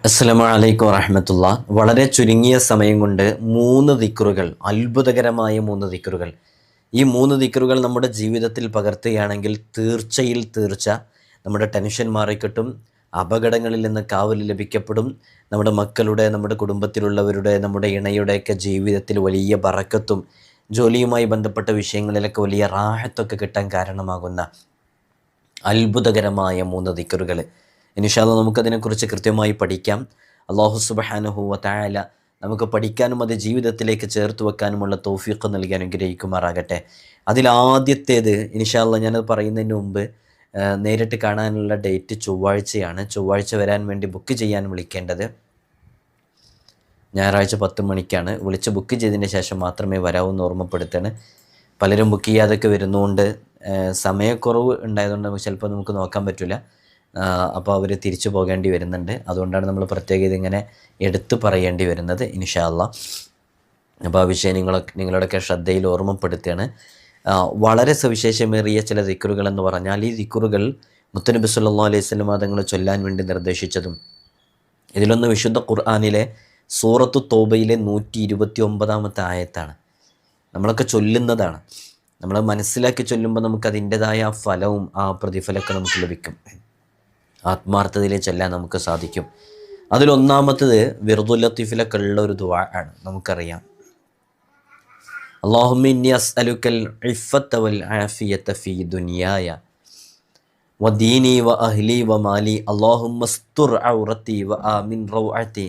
അസ്സലാമു അലൈക്കും വറഹ്മത്തുള്ളാ. വളരെ ചുരുങ്ങിയ സമയം കൊണ്ട് 3 ദിക്റുകൾ, അത്ഭുതകരമായ 3 ദിക്റുകൾ. ഈ 3 ദിക്റുകൾ നമ്മുടെ ജീവിതത്തിൽ പകർത്തുകയാണെങ്കിൽ തീർച്ച നമ്മുടെ ടെൻഷൻ മാറിക്കിട്ടും, അപകടങ്ങളിൽ നിന്ന് കാവൽ ലഭിക്കപ്പെടും. നമ്മുടെ മക്കളുടെ, നമ്മുടെ കുടുംബത്തിലുള്ളവരുടെ, നമ്മുടെ ഇണയുടെയൊക്കെ ജീവിതത്തിൽ വലിയ ബറക്കത്തും ജോലിയുമായി ബന്ധപ്പെട്ട വിഷയങ്ങളിലൊക്കെ വലിയ റാഹത്തൊക്കെ കിട്ടാൻ കാരണമാകുന്ന അത്ഭുതകരമായ 3 ദിക്റുകൾ. ഇൻഷാ അല്ലാഹ് നമുക്കതിനെക്കുറിച്ച് കൃത്യമായി പഠിക്കാം. അല്ലാഹു സുബ്ഹാനഹു വ തആല നമുക്ക് പഠിക്കാനും അത് ജീവിതത്തിലേക്ക് ചേർത്ത് വെക്കാനുമുള്ള തൗഫീഖ് നൽകി അനുഗ്രഹിക്കുമാറാകട്ടെ. അതിലാദ്യത്തേത് ഇൻഷാ അല്ലാഹ് ഞാനത് പറയുന്നതിന് മുമ്പ് നേരിട്ട് കാണാനുള്ള ഡേറ്റ് ചൊവ്വാഴ്ചയാണ്. ചൊവ്വാഴ്ച വരാൻ വേണ്ടി ബുക്ക് ചെയ്യാൻ വിളിക്കേണ്ടത് ഞായറാഴ്ച 10 മണിക്കാണ്. വിളിച്ച് ബുക്ക് ചെയ്തതിന് ശേഷം മാത്രമേ വരാവൂന്ന് ഓർമ്മപ്പെടുത്താണ്. പലരും ബുക്ക് ചെയ്യാതൊക്കെ വരുന്നതുകൊണ്ട് സമയക്കുറവ് ഉണ്ടായതുകൊണ്ട് ചിലപ്പോൾ നമുക്ക് നോക്കാൻ പറ്റില്ല. അപ്പോൾ അവർ തിരിച്ചു പോകേണ്ടി വരുന്നുണ്ട്. അതുകൊണ്ടാണ് നമ്മൾ പ്രത്യേകം ഇതിങ്ങനെ എടുത്തു പറയേണ്ടി വരുന്നത് ഇൻഷാ അല്ലാഹ്. അപ്പോൾ ആ വിഷയം നിങ്ങളുടെയൊക്കെ ശ്രദ്ധയിൽ ഓർമ്മപ്പെടുത്തുകയാണ്. വളരെ സവിശേഷമേറിയ ചില ദിക്റുകൾ എന്ന് പറഞ്ഞാൽ ഈ ദിക്റുകൾ മുത്തുനബി സല്ലല്ലാഹു അലൈഹി വസല്ലം തങ്ങൾ ചൊല്ലാൻ വേണ്ടി നിർദ്ദേശിച്ചതും, ഇതിലൊന്ന് വിശുദ്ധ ഖുർആനിലെ സൂറത്തു തൗബയിലെ 129-ാമത്തെ ആയത്താണ്. നമ്മളൊക്കെ ചൊല്ലുന്നതാണ്. നമ്മൾ മനസ്സിലാക്കി ചൊല്ലുമ്പോൾ നമുക്ക് അതിൻ്റെതായ ആ ഫലവും ആ പ്രതിഫലമൊക്കെ നമുക്ക് ലഭിക്കും. ആത്മാർത്ഥതയിൽ ചെല്ലാൻ നമുക്ക് സാധിക്കും. അതിലൊന്നാമത്തത് വിർദുൽ ലത്തീഫിലൊക്കെ ഉള്ള ഒരു ദുആ ആണ്. നമുക്കറിയാം, അല്ലാഹുമ്മ ഇന്നി അസ്അലുക്കൽ ഇഫ്ഫത വൽ ആഫിയത ഫീ ദുനിയായ വദീനി വഅഹ്ലി വമാലി അല്ലാഹുമ്മ സ്തുർ ഔറതി വആമിൻ റൗഅതി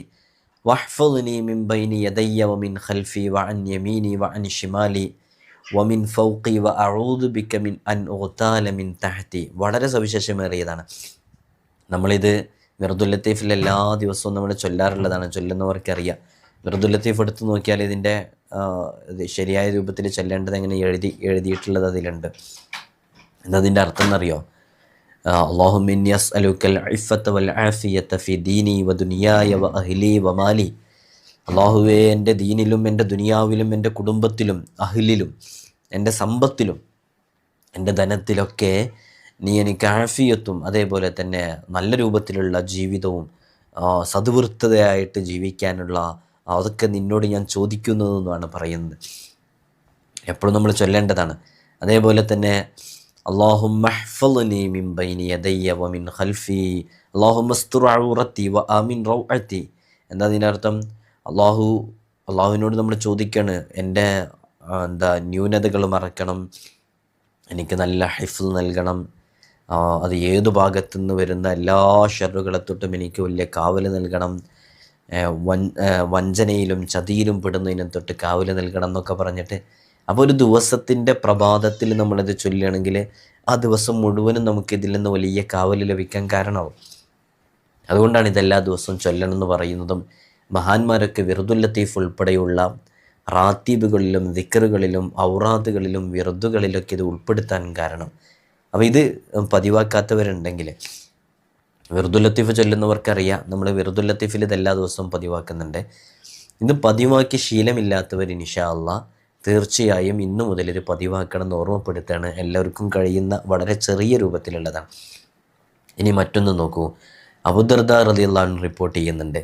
വഹ്ഫദ്നി മിൻ ബൈനി യദയ്യ വമിൻ ഖൽഫി വഅൻ യമീനി വഅൻ ശിമാലി വമിൻ ഫൗഖി വഅഊദു ബിക മിൻ അൻ ഉഗ്താല മിൻ തഹ്തി. വളരെ സവിശേഷമേറിയതാണ്. നമ്മളിത് വിർദുൽ ലത്തീഫിൽ എല്ലാ ദിവസവും നമ്മൾ ചൊല്ലാറുള്ളതാണ്. ചൊല്ലുന്നവർക്കറിയാം. വിർദുൽ ലത്തീഫ് എടുത്ത് നോക്കിയാൽ ഇതിൻ്റെ ശരിയായ രൂപത്തിൽ ചൊല്ലേണ്ടത് എങ്ങനെ എഴുതിയിട്ടുള്ളത് അതിലുണ്ട്. എന്നതിൻ്റെ അർത്ഥം എന്നറിയോ? അല്ലാഹുമ്മ ഇന്നി അസ്അലുക്കൽ ഇഫ്ഫത വൽ ആഫിയത ഫി ദീനി വ ദുനിയായ വ അഹ്ലി വ മാലി. അല്ലാഹുവേ, എൻ്റെ ദീനിലും എൻ്റെ ദുനിയാവിലും എൻ്റെ കുടുംബത്തിലും അഹ്ലിലും എൻ്റെ സമ്പത്തിലും എൻ്റെ ധനത്തിലൊക്കെ നീ എനിക്ക് ആഫിയത്തും അതേപോലെ തന്നെ നല്ല രൂപത്തിലുള്ള ജീവിതവും സദ്വൃത്തതയായിട്ട് ജീവിക്കാനുള്ള അതൊക്കെ നിന്നോട് ഞാൻ ചോദിക്കുന്നതെന്നാണ് പറയുന്നത്. എപ്പോഴും നമ്മൾ ചൊല്ലേണ്ടതാണ്. അതേപോലെ തന്നെ അല്ലാഹുമ്മ ഹ്ഫദ്നി മിൻ ബൈനി യദയ്യ വമിൻ ഖൽഫി അല്ലാഹുമ്മ സ്തുർ ഔറതി വആമിൻ റൗഅതി. എന്താ അതിൻ്റെ അർത്ഥം? അള്ളാഹുവിനോട് നമ്മൾ ചോദിക്കുകയാണ്, എൻ്റെ ന്യൂനതകൾ മറക്കണം, എനിക്ക് നല്ല ഹിഫ്ള് നൽകണം, അത് ഏതു ഭാഗത്തു നിന്ന് വരുന്ന എല്ലാ ഷർറുകളെ തൊട്ടും എനിക്ക് വലിയ കാവൽ നൽകണം, വഞ്ചനയിലും ചതിയിലും പെടുന്നതിനും തൊട്ട് കാവൽ നൽകണം എന്നൊക്കെ പറഞ്ഞിട്ട്. അപ്പോൾ ഒരു ദിവസത്തിൻ്റെ പ്രഭാതത്തിൽ നമ്മളിത് ചൊല്ലുകയാണെങ്കിൽ ആ ദിവസം മുഴുവനും നമുക്കിതിൽ നിന്ന് വലിയ കാവൽ ലഭിക്കാൻ കാരണമാവും. അതുകൊണ്ടാണ് ഇതെല്ലാ ദിവസവും ചൊല്ലണമെന്ന് പറയുന്നതും. മഹാന്മാരൊക്കെ വിർദുൽ ലത്തീഫ് ഉൾപ്പെടെയുള്ള റാത്തീബുകളിലും ദിക്റുകളിലും ഔറാദുകളിലും വിർദുകളിലൊക്കെ ഇത് ഉൾപ്പെടുത്താൻ കാരണം. അപ്പോൾ ഇത് പതിവാക്കാത്തവരുണ്ടെങ്കിൽ, വിർദുൽ ലത്തീഫ് ചൊല്ലുന്നവർക്കറിയാം, നമ്മൾ വിർദുൽ ലത്തീഫിൽ ഇതെല്ലാ ദിവസവും പതിവാക്കുന്നുണ്ട്. ഇത് പതിവാക്കി ശീലമില്ലാത്തവർ ഇൻഷാ അല്ലാഹ് തീർച്ചയായും ഇന്നു മുതൽ ഇത് പതിവാക്കണം എന്ന് ഓർമ്മപ്പെടുത്തുകയാണ്. എല്ലാവർക്കും കഴിയുന്ന വളരെ ചെറിയ രൂപത്തിലുള്ളതാണ്. ഇനി മറ്റൊന്ന് നോക്കൂ. അബൂദർദാ റളിയല്ലാഹു അൻഹു റിപ്പോർട്ട് ചെയ്യുന്നുണ്ട്,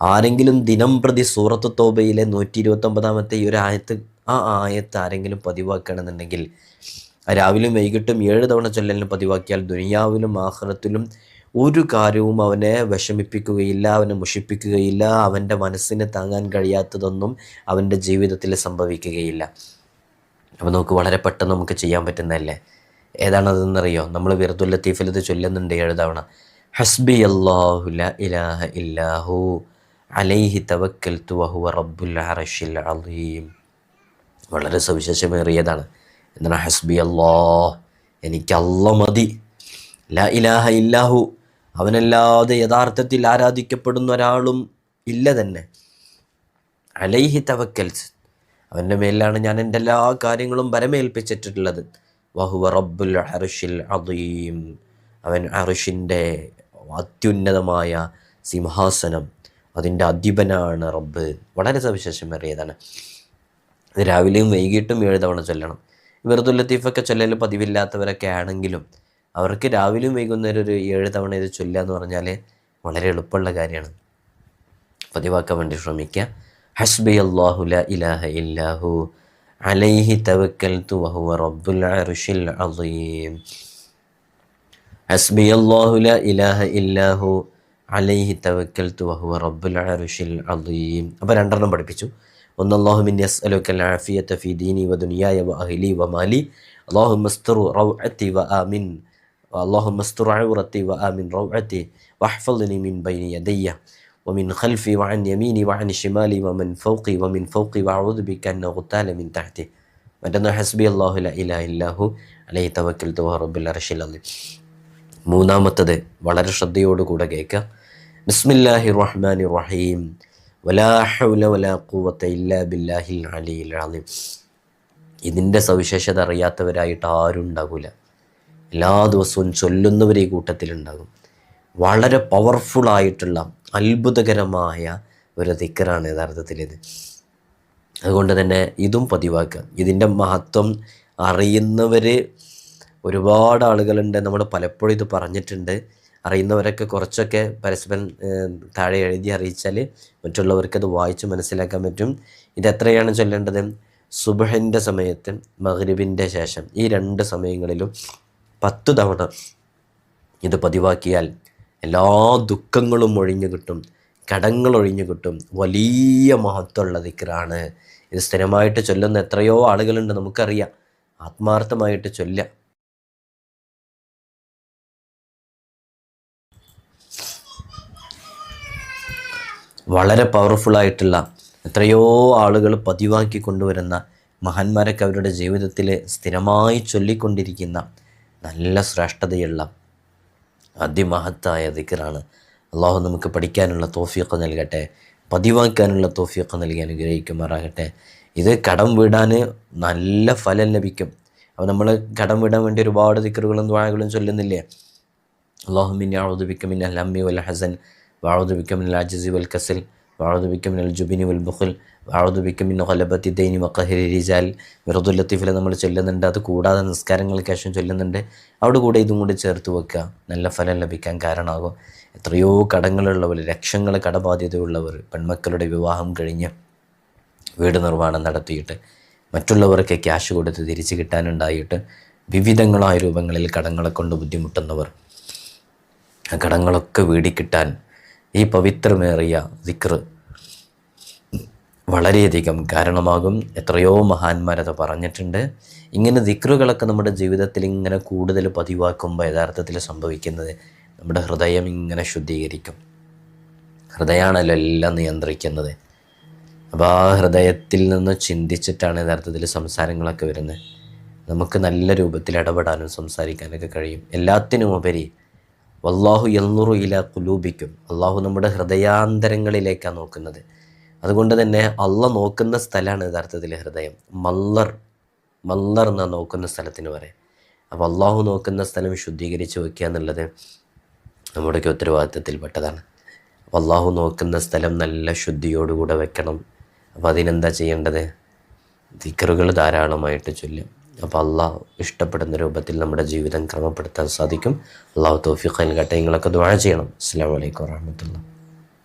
ആരെങ്കിലും ദിനം പ്രതി സൂറത്ത് തൗബയിലെ 129-ാമത്തെ ഈ ഒരു ആയത്ത് ആരെങ്കിലും പതിവാക്കണമെന്നുണ്ടെങ്കിൽ രാവിലെയും വൈകിട്ടും 7 തവണ ചൊല്ലലിന് പതിവാക്കിയാൽ ദുനിയാവിലും ആഖിറത്തിലും ഒരു കാര്യവും അവനെ വിഷമിപ്പിക്കുകയില്ല, അവനെ മുഷിപ്പിക്കുകയില്ല, അവൻ്റെ മനസ്സിന് താങ്ങാൻ കഴിയാത്തതൊന്നും അവൻ്റെ ജീവിതത്തിൽ സംഭവിക്കുകയില്ല. അപ്പോൾ നമുക്ക് വളരെ പെട്ടെന്ന് നമുക്ക് ചെയ്യാൻ പറ്റുന്നതല്ലേ. ഏതാണതെന്നറിയോ? നമ്മൾ വിർദുൽ ലത്തീഫിൽ ഇത് ചൊല്ലുന്നുണ്ട് 7 തവണ. ഹസ്ബി അല്ലാഹു ലാ ഇലാഹ ഇല്ലാഹു അലൈഹി തവക്കൽതു വഹുവ റബ്ബുൽ അർശിൽ അളീം. വളരെ സവിശേഷമേറിയതാണ്. എന്താണ് ഹസ്ബി അല്ലാഹ്? എനിക്ക് അല്ലാഹ് മതി. ലാ ഇലാഹ ഇല്ലാഹു, അവനല്ലാതെ യഥാർത്ഥത്തിൽ ആരാധിക്കപ്പെടുന്ന ഒരാളും ഇല്ല തന്നെ. അലൈഹി തവക്കൽത്, അവൻ്റെ മേലാണ് ഞാൻ എൻ്റെ എല്ലാ കാര്യങ്ങളും ഭരമേൽപ്പിച്ചിട്ടുള്ളത്. വഹുവ റബ്ബുൽ അർശിൽ അളീം, അവൻ അർശിൻ്റെ അത്യുന്നതമായ സിംഹാസനം, അതിൻ്റെ അധിപനാണ് റബ്ബ്. വളരെ സവിശേഷമേറിയതാണ്. ഇത് രാവിലെയും വൈകിട്ടും 7 തവണ ചൊല്ലണം. വിർദുൽ ലത്തീഫൊക്കെ ചൊല്ലൽ പതിവില്ലാത്തവരൊക്കെ ആണെങ്കിലും അവർക്ക് രാവിലെയും വൈകുന്നേരം ഒരു 7 തവണ ഇത് ചൊല്ലുക എന്ന് പറഞ്ഞാൽ വളരെ എളുപ്പമുള്ള കാര്യമാണ്. പതിവാക്കാൻ വേണ്ടി ശ്രമിക്കുക. ഹസ്ബി അല്ലാഹു ലാ ഇലാഹ ഇല്ലാഹു അലൈഹി തവക്കൽതു വഹുവ റബ്ബുൽ അർശിൽ അസീം. ഹസ്ബി അല്ലാഹു ലാ ഇലാഹ ഇല്ലാഹു അലൈഹി തവക്കൽതു വഹുവ റബ്ബുൽ അർശിൽ അസീം. അപ്പോൾ രണ്ടെണ്ണം പഠിപ്പിച്ചു. ഒന്ന്, അല്ലാഹുമ്മ ഇന്നി അസ്അലുക്കൽ ആഫിയത ഫീ ദീനി വ ദുനിയായ വ അഹ്ലി വ മാലി. അല്ലാഹുമ്മ അസ്തുർ റൗഅതി വ ആമിൻ. اللهم استر عورتي وآمن روعتي واحفظني من بين يدي ومن خلفي وعن يميني وعن شمالي ومن فوقي وأعوذ بك أن أغتال من تحتي. മറ്റൊന്ന് ഹസ്ബി അല്ലാഹു ലാ ഇലാഹ ഇല്ലാഹു അലൈഹി തവക്കൽതു വഹുവ റബ്ബുൽ അർശിൽ അസീം. മൂന്നാമത്തത് വളരെ ശ്രദ്ധയോടുകൂടെ കേൾക്കുക. ബിസ്മില്ലാഹിർ റഹ്മാനിർ റഹീം വലാ ഹൗല വലാ ഖുവത ഇല്ലാ ബില്ലാഹിൽ അലിയിൽ അസീം. ഇതിൻ്റെ സവിശേഷത അറിയാത്തവരായിട്ട് ആരും ഉണ്ടാകില്ല. എല്ലാ ദിവസവും ചൊല്ലുന്നവർ ഈ കൂട്ടത്തിലുണ്ടാകും. വളരെ പവർഫുള്ളായിട്ടുള്ള അത്ഭുതകരമായ ഒരു ദിക്റാണ് യഥാർത്ഥത്തിലിത്. അതുകൊണ്ട് തന്നെ ഇതും പതിവാക്കുക. ഇതിൻ്റെ മഹത്വം അറിയുന്നവർ ഒരുപാട് ആളുകളുണ്ട്. നമ്മൾ പലപ്പോഴും ഇത് പറഞ്ഞിട്ടുണ്ട്. അറിയുന്നവരൊക്കെ കുറച്ചൊക്കെ പരസ്പരം താഴെ എഴുതി അറിയിച്ചാൽ മറ്റുള്ളവർക്കത് വായിച്ച് മനസ്സിലാക്കാൻ പറ്റും. ഇത് എത്രയാണ് ചൊല്ലേണ്ടത്? സുബ്ഹിൻ്റെ സമയത്ത്, മഗ്രിബിൻ്റെ ശേഷം, ഈ 2 സമയങ്ങളിലും 10 തവണ ഇത് പതിവാക്കിയാൽ എല്ലാ ദുഃഖങ്ങളും ഒഴിഞ്ഞു കിട്ടും, കടങ്ങൾ ഒഴിഞ്ഞു കിട്ടും. വലിയ മഹത്വമുള്ള ദിക്റാണ് ഇത്. സ്ഥിരമായിട്ട് ചൊല്ലുന്ന എത്രയോ ആളുകളുണ്ട്, നമുക്കറിയാം. ആത്മാർത്ഥമായിട്ട് ചൊല്ലുക. വളരെ പവർഫുള്ളായിട്ടുള്ള എത്രയോ ആളുകൾ പതിവാക്കി കൊണ്ടുവരുന്ന മഹാന്മാരൊക്കെ അവരുടെ ജീവിതത്തിൽ സ്ഥിരമായി ചൊല്ലിക്കൊണ്ടിരിക്കുന്ന നല്ല ശ്രേഷ്ഠതയുള്ള അതിമഹത്തായ ദിക്റാണ്. അള്ളാഹു നമുക്ക് പഠിക്കാനുള്ള തൗഫീഖ് നൽകട്ടെ, പതിവാക്കാനുള്ള തൗഫീഖ് നൽകി അനുഗ്രഹിക്കുമാറാകട്ടെ. ഇത് കടം വീടാൻ നല്ല ഫലം ലഭിക്കും. അപ്പോൾ നമ്മൾ കടം വീടാൻ വേണ്ടി ഒരുപാട് ദിക്റുകളും ദുആകളും ചൊല്ലുന്നില്ലേ? അല്ലാഹുമ്മ ഇന്നി അഊദു ബിക മിനൽ ഹമ്മി വൽ ഹസൻ വഅഊദു ബിക മിനൽ അജ്സി വൽ കസൽ വഅഊദു ബിക മിനൽ ജുബ്നി വൽ ബുഖൽ വഅഊദു ബിക മിൻ ഗലബത്തി ദൈനി വഖഹരി റിജാൽ. വിറദുൽ ലത്തീഫിൽ നമ്മൾ ചൊല്ലുന്നുണ്ട്. അത് കൂടാതെ നിസ്കാരങ്ങൾക്ക് ശേഷം ചൊല്ലുന്നുണ്ട്. അവിടെ കൂടെ ഇതും കൂടി ചേർത്ത് വെക്കുക. നല്ല ഫലം ലഭിക്കാൻ കാരണമാകും. എത്രയോ കടങ്ങളുള്ളവർ, ലക്ഷങ്ങൾ കടബാധ്യതയുള്ളവർ, പെൺമക്കളുടെ വിവാഹം കഴിഞ്ഞ് വീട് നിർമ്മാണം നടത്തിയിട്ട് മറ്റുള്ളവർക്ക് ക്യാഷ് കൊടുത്ത് തിരിച്ചു കിട്ടാനുണ്ടായിട്ട് വിവിധങ്ങളായ രൂപങ്ങളിൽ കടങ്ങളെ കൊണ്ട് ബുദ്ധിമുട്ടുന്നവർ, ആ കടങ്ങളൊക്കെ വീടിക്കിട്ടാൻ ഈ പവിത്രമേറിയ ദിക്റ് വളരെയധികം കാരണമാകും. എത്രയോ മഹാന്മാരത് പറഞ്ഞിട്ടുണ്ട്. ഇങ്ങനെ ദിക്റുകളൊക്കെ നമ്മുടെ ജീവിതത്തിൽ ഇങ്ങനെ കൂടുതൽ പതിവാക്കുമ്പോൾ യഥാർത്ഥത്തിൽ സംഭവിക്കുന്നത് നമ്മുടെ ഹൃദയം ഇങ്ങനെ ശുദ്ധീകരിക്കും. ഹൃദയമാണല്ലോ എല്ലാം നിയന്ത്രിക്കുന്നത്. അപ്പോൾ ആ ഹൃദയത്തിൽ നിന്ന് ചിന്തിച്ചിട്ടാണ് യഥാർത്ഥത്തിൽ സംസാരങ്ങളൊക്കെ വരുന്നത്. നമുക്ക് നല്ല രൂപത്തിൽ ഇടപെടാനും സംസാരിക്കാനൊക്കെ കഴിയും. എല്ലാത്തിനും ഉപരി വല്ലാഹു യൻളുറു ഇലാ ഖുലൂബിക്കും, അള്ളാഹു നമ്മുടെ ഹൃദയാന്തരങ്ങളിലേക്കാണ് നോക്കുന്നത്. അതുകൊണ്ട് തന്നെ അള്ളാഹ് നോക്കുന്ന സ്ഥലമാണ് യഥാർത്ഥത്തിൽ ഹൃദയം. മല്ലർ എന്നാണ് നോക്കുന്ന സ്ഥലത്തിന് പറയാം. അപ്പോൾ അള്ളാഹു നോക്കുന്ന സ്ഥലം ശുദ്ധീകരിച്ച് വയ്ക്കുക എന്നുള്ളത് നമ്മുടെയൊക്കെ ഉത്തരവാദിത്തത്തിൽപ്പെട്ടതാണ്. അപ്പോൾ അള്ളാഹു നോക്കുന്ന സ്ഥലം നല്ല ശുദ്ധിയോടുകൂടെ വെക്കണം. അപ്പോൾ അതിനെന്താ ചെയ്യേണ്ടത്? ദിക്റുകൾ ധാരാളമായിട്ട് ചൊല്ലും. അപ്പോൾ അള്ളാഹു ഇഷ്ടപ്പെടുന്ന രൂപത്തിൽ നമ്മുടെ ജീവിതം ക്രമപ്പെടുത്താൻ സാധിക്കും. അള്ളാഹു തൗഫീഖ് നൽകട്ടെ. നിങ്ങളൊക്കെ ദുആ ചെയ്യണം. അസ്സലാമു അലൈക്കും വറഹ്മത്തുള്ളാഹി.